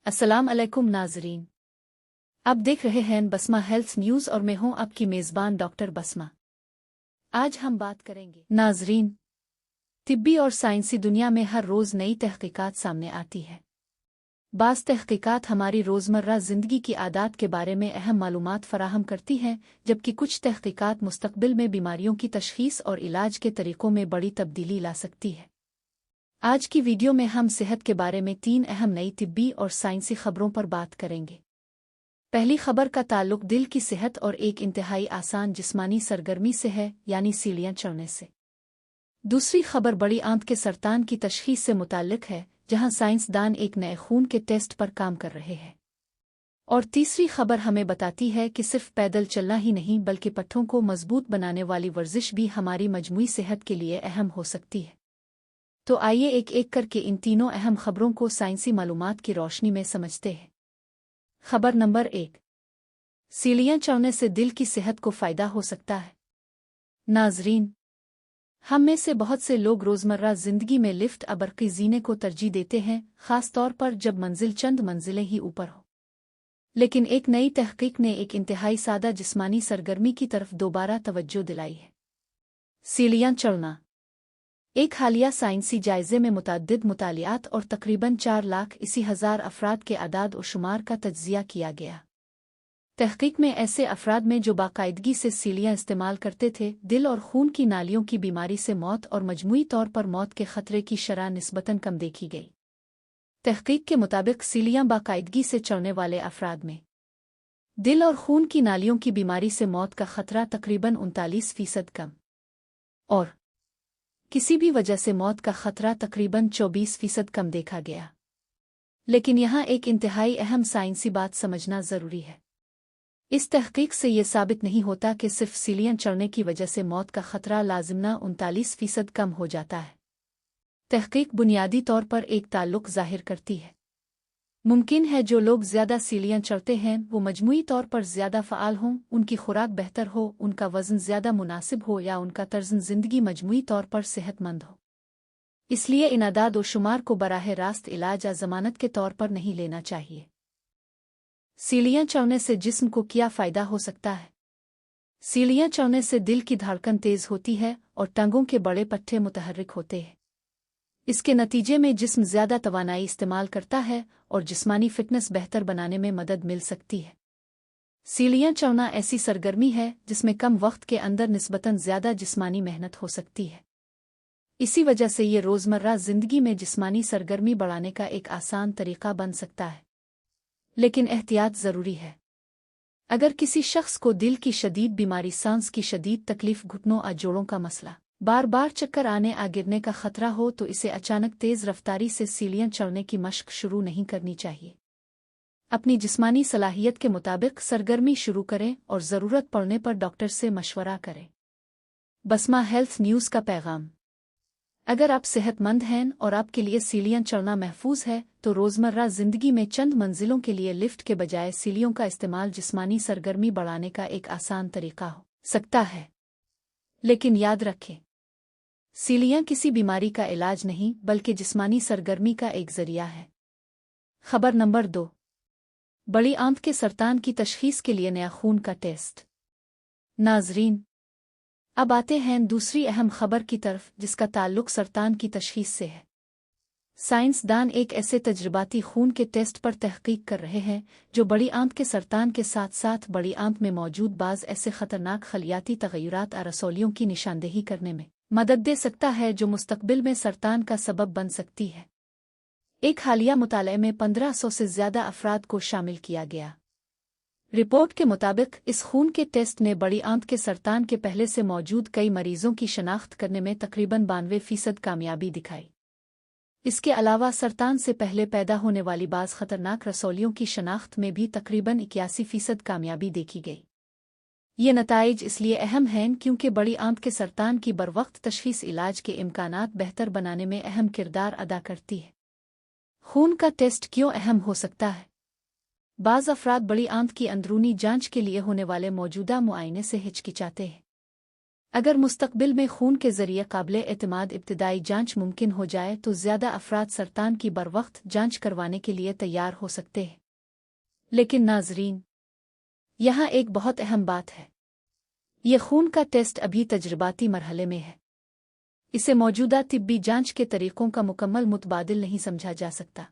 अस्सलाम अलैकुम नाजरीन। आप देख रहे हैं बसमा हेल्थ न्यूज़ और मैं हूं आपकी मेज़बान डॉक्टर बसमा। आज हम बात करेंगे नाजरीन, तिब्बी और साइंसी दुनिया में हर रोज़ नई तहकीकात सामने आती है। बाज़ तहकीकात हमारी रोज़मर्रा ज़िंदगी की आदात के बारे में अहम मालूमात फराहम करती हैं, जबकि कुछ तहकीकात मुस्तक़बिल में बीमारियों की तशख़ीस और इलाज के तरीक़ों में बड़ी तब्दीली ला सकती है। आज की वीडियो में हम सेहत के बारे में 3 अहम नई तिब्बी और साइंसी खबरों पर बात करेंगे। पहली खबर का ताल्लुक दिल की सेहत और एक इंतहाई आसान जिस्मानी सरगर्मी से है, यानी सीढ़ियाँ चढ़ने से। दूसरी खबर बड़ी आंत के सरतान की तशख़ीस से मुताल्लिक है, जहां साइंसदान एक नए खून के टेस्ट पर काम कर रहे हैं। और तीसरी खबर हमें बताती है कि सिर्फ पैदल चलना ही नहीं बल्कि पट्ठों को मजबूत बनाने वाली वर्जिश भी हमारी मजमूई सेहत के लिए अहम हो सकती है। तो आइए एक एक करके इन तीनों अहम खबरों को साइंसी मालूमात की रोशनी में समझते हैं। खबर नंबर 1, सीढ़ियाँ चढ़ने से दिल की सेहत को फ़ायदा हो सकता है। नाजरीन, हम में से बहुत से लोग रोज़मर्रा ज़िंदगी में लिफ्ट या बरक़ी ज़ीने को तरजीह देते हैं, ख़ास तौर पर जब मंजिल चंद मंजिलें ही ऊपर हो। लेकिन एक नई तहक़ीक़ ने एक इंतहाई सादा जिस्मानी सरगर्मी की तरफ दोबारा तवज्जो दिलाई है। सीढ़ियाँ चढ़ना। एक हालिया साइंसी जायज़े में मुतअद्दिद मुतालियात और तकरीबन 4,80,000 अफ़राद के आदाद व शुमार का तज्ज़िया किया गया। तहक़ीक़ में ऐसे अफ़राद में जो बाकायदगी से सीढ़ियाँ इस्तेमाल करते थे, दिल और खून की नालियों की बीमारी से मौत और मजमूई तौर पर मौत के ख़तरे की शरह निस्बतन कम देखी गई। तहक़ीक़ के मुताबिक सीढ़ियाँ बाकायदगी से चढ़ने वाले अफ़राद में दिल और खून की नालियों की बीमारी से मौत का ख़तरा तकरीबन 39% कम और किसी भी वजह से मौत का खतरा तकरीबन 24% कम देखा गया। लेकिन यहाँ एक इंतहाई अहम साइंसी बात समझना ज़रूरी है। इस तहक़ीक़ से ये साबित नहीं होता कि सिर्फ सीढ़ियाँ चढ़ने की वजह से मौत का खतरा लाज़िमना 39% कम हो जाता है। तहक़ीक़ बुनियादी तौर पर एक ताल्लुक़ ज़ाहिर करती है। मुमकिन है जो लोग ज़्यादा सीढ़ियाँ चढ़ते हैं वो मजमूई तौर पर ज़्यादा फ़आल हों, उनकी खुराक बेहतर हो, उनका वज़न ज़्यादा मुनासिब हो या उनका तर्ज़ ज़िंदगी मजमूई तौर पर सेहतमंद हो। इसलिए इन अदाद व शुमार को बराह रास्त इलाज या ज़मानत के तौर पर नहीं लेना चाहिए। सीढ़ियाँ चढ़ने से जिस्म को क्या फ़ायदा हो सकता है? सीढ़ियाँ चढ़ने से दिल की धड़कन तेज़ होती है और टंगों के बड़े पट्टे मुतहर्रिक होते हैं। इसके नतीजे में जिस्म ज़्यादा तवानाई इस्तेमाल करता है और जिस्मानी फ़िटनेस बेहतर बनाने में मदद मिल सकती है। सीढ़ियाँ चढ़ना ऐसी सरगर्मी है जिसमें कम वक्त के अंदर निस्बतन ज़्यादा जिस्मानी मेहनत हो सकती है। इसी वजह से ये रोज़मर्रा ज़िंदगी में जिस्मानी सरगर्मी बढ़ाने का एक आसान तरीक़ा बन सकता है। लेकिन एहतियात ज़रूरी है। अगर किसी शख्स को दिल की शदीद बीमारी, सांस की शदीद तकलीफ़, घुटनों या जोड़ों का मसला, बार बार चक्कर आने या गिरने का खतरा हो तो इसे अचानक तेज़ रफ्तारी से सीढ़ियाँ चढ़ने की मशक शुरू नहीं करनी चाहिए। अपनी जिस्मानी सलाहियत के मुताबिक सरगर्मी शुरू करें और ज़रूरत पड़ने पर डॉक्टर से मशवरा करें। बसमा हेल्थ न्यूज़ का पैगाम। अगर आप सेहतमंद हैं और आपके लिए सीढ़ियाँ चढ़ना महफूज है तो रोज़मर्रा ज़िंदगी में चंद मंजिलों के लिए लिफ्ट के बजाय सीढ़ियों का इस्तेमाल जिस्मानी सरगर्मी बढ़ाने का एक आसान तरीका हो सकता है। लेकिन याद रखें, सीढ़ियाँ किसी बीमारी का इलाज नहीं बल्कि जिस्मानी सरगर्मी का एक ज़रिया है। खबर नंबर 2, बड़ी आंत के सरतान की तशख़ीस के लिए नया खून का टेस्ट। नाजरीन, अब आते हैं दूसरी अहम खबर की तरफ जिसका ताल्लुक सरतान की तशख़ीस से है। साइंसदान एक ऐसे तजर्बाती खून के टेस्ट पर तहक़ीक़ कर रहे हैं जो बड़ी आंत के सरतान के साथ साथ बड़ी आंत में मौजूद बाज़ ऐसे ख़तरनाक खलियाती तग़य्युरात और रसौलियों की निशानदेही करने में मदद दे सकता है जो मुस्तक़बिल में सरतान का सबब बन सकती है। एक हालिया मुताले में 1500 से ज़्यादा अफ़राद को शामिल किया गया। रिपोर्ट के मुताबिक इस खून के टेस्ट ने बड़ी आंत के सरतान के पहले से मौजूद कई मरीज़ों की शनाख्त करने में तकरीबन 92% कामयाबी दिखाई। इसके अलावा सरतान से पहले पैदा होने वाली बाज़ ख़तरनाक रसौलियों की शनाख्त में भी तकरीबन 81% कामयाबी देखी गई। ये नताइज इसलिए अहम हैं क्योंकि बड़ी आंत के सरतान की बरवक्त तशख़ीस इलाज के इम्कानात बेहतर बनाने में अहम किरदार अदा करती है। खून का टेस्ट क्यों अहम हो सकता है? बाज़ अफ़राद बड़ी आंत की अंदरूनी जांच के लिए होने वाले मौजूदा मुआयने से हिचकिचाते हैं। अगर मुस्तकबिल में खून के ज़रिए काबिले एतमाद इब्तिदाई जांच मुमकिन हो जाए तो ज़्यादा अफराद सरतान की बरवक्त जांच करवाने के लिए तैयार हो सकते हैं। लेकिन नाज़रीन, यहाँ एक बहुत अहम बात है। ये खून का टेस्ट अभी तजर्बाती मरहले में है। इसे मौजूदा तिब्बी जांच के तरीकों का मुकम्मल मुतबादिल नहीं समझा जा सकता।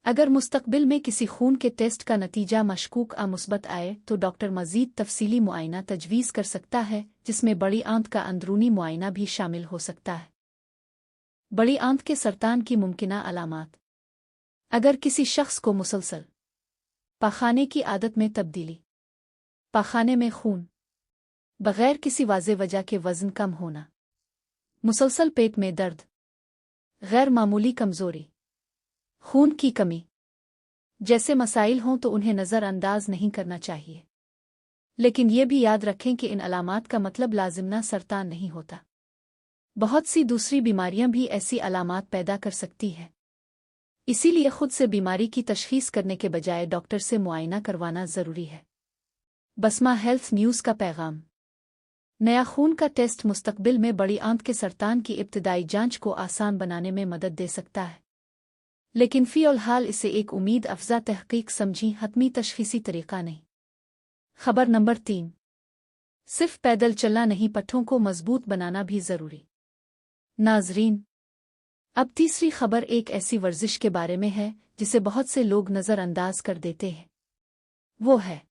अगर मुस्तकबिल में किसी खून के टेस्ट का नतीजा मशकूक आ मुस्बत आए तो डॉक्टर मज़ीद तफसीली मुआयना तजवीज़ कर सकता है, जिसमें बड़ी आंत का अंदरूनी मुआयना भी शामिल हो सकता है। बड़ी आंत के सरतान की मुमकिना अलामात। अगर किसी शख्स को मुसलसल पाखाने की आदत में तब्दीली, पाखाने में खून, बग़ैर किसी वाज़े वजह के वज़न कम होना, मुसलसल पेट में दर्द, गैर मामूली कमज़ोरी, खून की कमी जैसे मसाइल हों तो उन्हें नज़रअंदाज नहीं करना चाहिए। लेकिन ये भी याद रखें कि इन अलामात का मतलब लाजिमना सरतान नहीं होता। बहुत सी दूसरी बीमारियां भी ऐसी अलामात पैदा कर सकती हैं। इसीलिए खुद से बीमारी की तशख़ीस करने के बजाय डॉक्टर से मुआयना करवाना ज़रूरी है। बसमा हेल्थ न्यूज़ का पैगाम। नया खून का टेस्ट मुस्तकबिल में बड़ी आंत के सरतान की इब्तिदाई जांच को आसान बनाने में मदद दे सकता है, लेकिन फ़िलहाल इसे एक उम्मीद अफ़ज़ा तहक़ीक़ समझी हतमी तशख़ीसी तरीक़ा नहीं। खबर नंबर 3। सिर्फ पैदल चलना नहीं, पट्ठों को मज़बूत बनाना भी ज़रूरी। नाज़रीन, अब तीसरी खबर एक ऐसी वर्जिश के बारे में है जिसे बहुत से लोग नज़रअंदाज कर देते हैं। वो है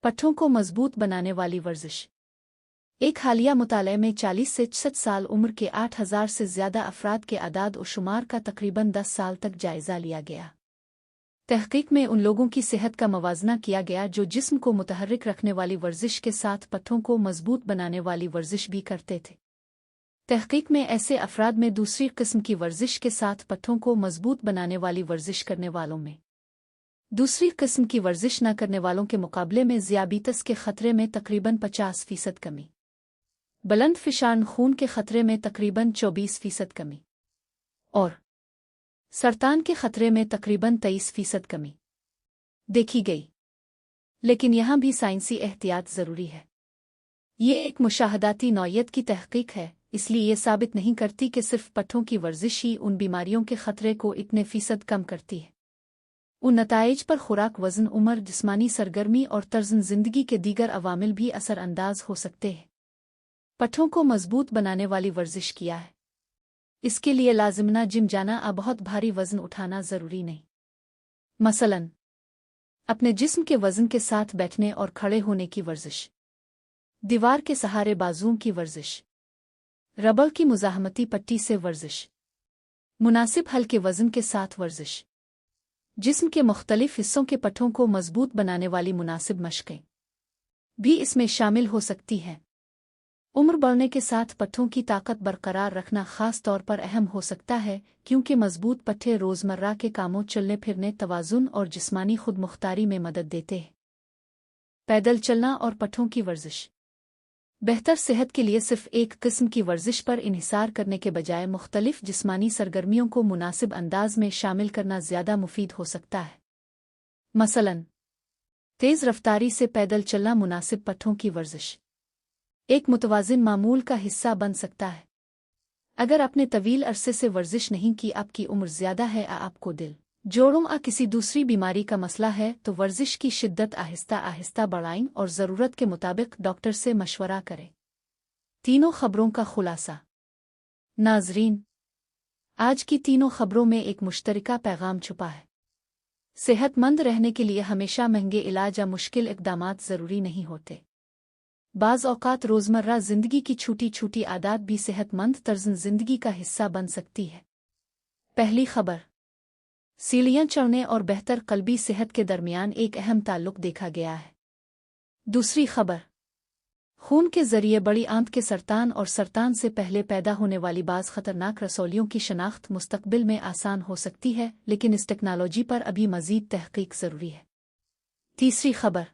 पट्ठों को मज़बूत बनाने वाली वर्जिश। एक हालिया मुताले में 40 से 66 साल उम्र के 8000 से ज़्यादा अफराद के आदाद और शुमार का तकरीबन 10 साल तक जायज़ा लिया गया। तहक़ीक़ में उन लोगों की सेहत का मवाजना किया गया जो जिस्म को मुतहर्रिक रखने वाली वर्जिश के साथ पट्ठों को मज़बूत बनाने वाली वर्जिश भी करते थे। तहक़ीक़ में ऐसे अफराद में दूसरी किस्म की वर्जिश के साथ पट्ठों को मज़बूत बनाने वाली वर्जिश करने वालों में दूसरी किस्म की वर्जिश न करने वालों के मुकाबले में ज़ियाबीतस के ख़तरे में तकरीबन 50% कमी, बुलंद फ़िशान खून के ख़तरे में तकरीबन 24% कमी और सरतान के ख़तरे में तकरीबन 23% कमी देखी गई। लेकिन यहाँ भी साइंसी एहतियात ज़रूरी है। ये एक मुशाहदाती नौयत की तहक़ीक़ है, इसलिए ये साबित नहीं करती कि सिर्फ पट्ठों की वर्जिश ही उन बीमारियों के ख़तरे को इतने फ़ीसद कम करती है। उन नताइज पर खुराक, वज़न, उम्र, जिस्मानी सरगर्मी और तर्ज़ ज़िंदगी के दीगर अवामिल भी असरअंदाज हो सकते हैं। पट्ठों को मज़बूत बनाने वाली वर्जिश किया है। इसके लिए लाजिमना जिम जाना या बहुत भारी वज़न उठाना ज़रूरी नहीं। मसलन, अपने जिस्म के वज़न के साथ बैठने और खड़े होने की वर्जिश, दीवार के सहारे बाजुओं की वर्जिश, रबर की मुज़ाहमती पट्टी से वर्जिश, मुनासिब हल्के वज़न के साथ वर्जिश, जिस्म के मुख्तलिफ हिस्सों के पट्ठों को मज़बूत बनाने वाली मुनासिब मशक़ें भी इसमें शामिल हो सकती हैं। उम्र बढ़ने के साथ पट्ठों की ताकत बरकरार रखना ख़ास तौर पर अहम हो सकता है, क्योंकि मज़बूत पट्ठे रोज़मर्रा के कामों, चलने फिरने, तवाज़ुन और जिस्मानी खुद मुख्तारी में मदद देते हैं। पैदल चलना और पट्ठों की वर्जिश। बेहतर सेहत के लिए सिर्फ एक किस्म की वर्जिश पर इन्हिसार करने के बजाय मुख्तलिफ जिस्मानी सरगर्मियों को मुनासिब अंदाज में शामिल करना ज़्यादा मुफीद हो सकता है। मसलन, तेज़ रफ्तारी से पैदल चलना मुनासिब पट्ठों की वर्जिश एक मुतवाज़िन मामूल का हिस्सा बन सकता है। अगर आपने तवील अरसे से वर्जिश नहीं की, आपकी उम्र ज़्यादा है या आपको दिल, जोड़ों या किसी दूसरी बीमारी का मसला है, तो वर्जिश की शिद्दत आहिस्ता आहिस्ता बढ़ाएं और ज़रूरत के मुताबिक डॉक्टर से मशवरा करें। तीनों खबरों का खुलासा। नाज़रीन, आज की तीनों खबरों में एक मुश्तरका पैगाम छुपा है। सेहतमंद रहने के लिए हमेशा महंगे इलाज या मुश्किल इक़दामात ज़रूरी नहीं होते। बाज़ औक़ात रोज़मर्रा ज़िंदगी की छोटी छोटी आदत भी सेहतमंद तर्ज़ ज़िंदगी का हिस्सा बन सकती है। पहली खबर, सीढ़ियाँ चढ़ने और बेहतर क़ल्बी सेहत के दरमियान एक अहम ताल्लुक़ देखा गया है। दूसरी खबर, खून के ज़रिए बड़ी आंत के सरतान और सरतान से पहले पैदा होने वाली बाज़ ख़तरनाक रसौलियों की शनाख्त मुस्तक़बिल में आसान हो सकती है, लेकिन इस टेक्नोलॉजी पर अभी मज़ीद तहक़ीक़ ज़रूरी है। तीसरी खबर,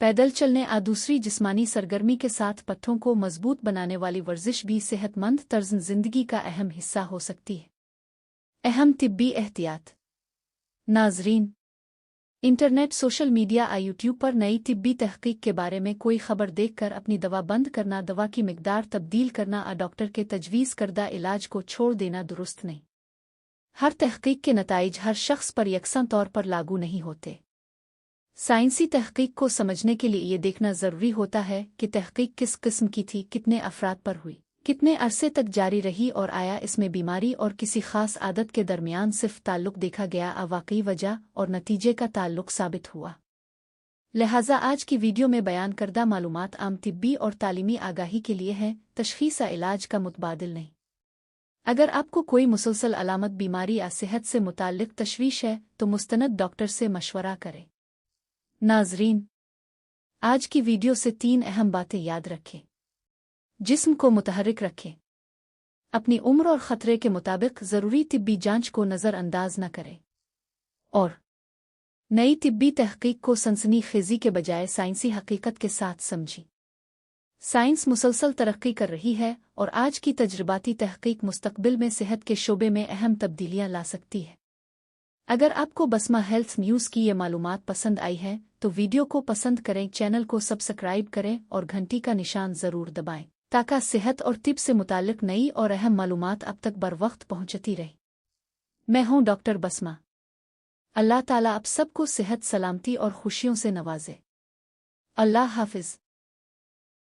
पैदल चलने या दूसरी जिस्मानी सरगर्मी के साथ पट्ठों को मज़बूत बनाने वाली वर्जिश भी सेहतमंद तर्ज़ ज़िंदगी का अहम हिस्सा हो सकती है। अहम तिब्बी एहतियात। नाज़रीन, इंटरनेट, सोशल मीडिया या यूट्यूब पर नई तिब्बी तहकीक के बारे में कोई खबर देखकर अपनी दवा बंद करना, दवा की मिकदार तब्दील करना या डॉक्टर के तजवीज़ करदा इलाज को छोड़ देना दुरुस्त नहीं। हर तहकीक के नताइज हर शख्स पर यकसा तौर पर लागू नहीं होते। साइंसी तहकीक को समझने के लिए ये देखना ज़रूरी होता है कि तहकीक किस किस्म की थी, कितने अफराद पर हुई, कितने अरसे तक जारी रही और आया इसमें बीमारी और किसी खास आदत के दरमियान सिर्फ ताल्लुक देखा गया या वाकई वजह और नतीजे का ताल्लुक साबित हुआ। लिहाजा आज की वीडियो में बयान करदा मालूमात आम तिब्बी और तालीमी आगाही के लिए हैं, तशख़ीस या इलाज का मुतबादिल नहीं। अगर आपको कोई मुसलसल अलामत, बीमारी या सेहत से मुताल्लिक तशवीश है तो मुस्तनद डॉक्टर से मशवरा करें। नाज़रीन, आज की वीडियो से 3 अहम बातें याद रखें। जिस्म को मुतहर्रिक रखें। अपनी उम्र और ख़तरे के मुताबिक ज़रूरी तिब्बी जांच को नज़रअंदाज न करें। और नई तिब्बी तहकीक को सनसनीखेज़ी के बजाय साइंसी हकीकत के साथ समझें। साइंस मुसलसल तरक्की कर रही है और आज की तजर्बाती तहकीक मुस्तकबिल में सेहत के शोबे में अहम तब्दीलियां ला सकती है। अगर आपको बसमा हेल्थ न्यूज़ की ये मालूमात पसंद आई है तो वीडियो को पसंद करें, चैनल को सब्सक्राइब करें और घंटी का निशान ज़रूर दबाएं ताकि सेहत और तिब से मुताल्लिक नई और अहम मालूमात अब तक बर वक्त पहुंचती रहे। मैं हूं डॉक्टर बसमा। अल्लाह ताला आप सबको सेहत, सलामती और खुशियों से नवाजे। अल्लाह हाफिज।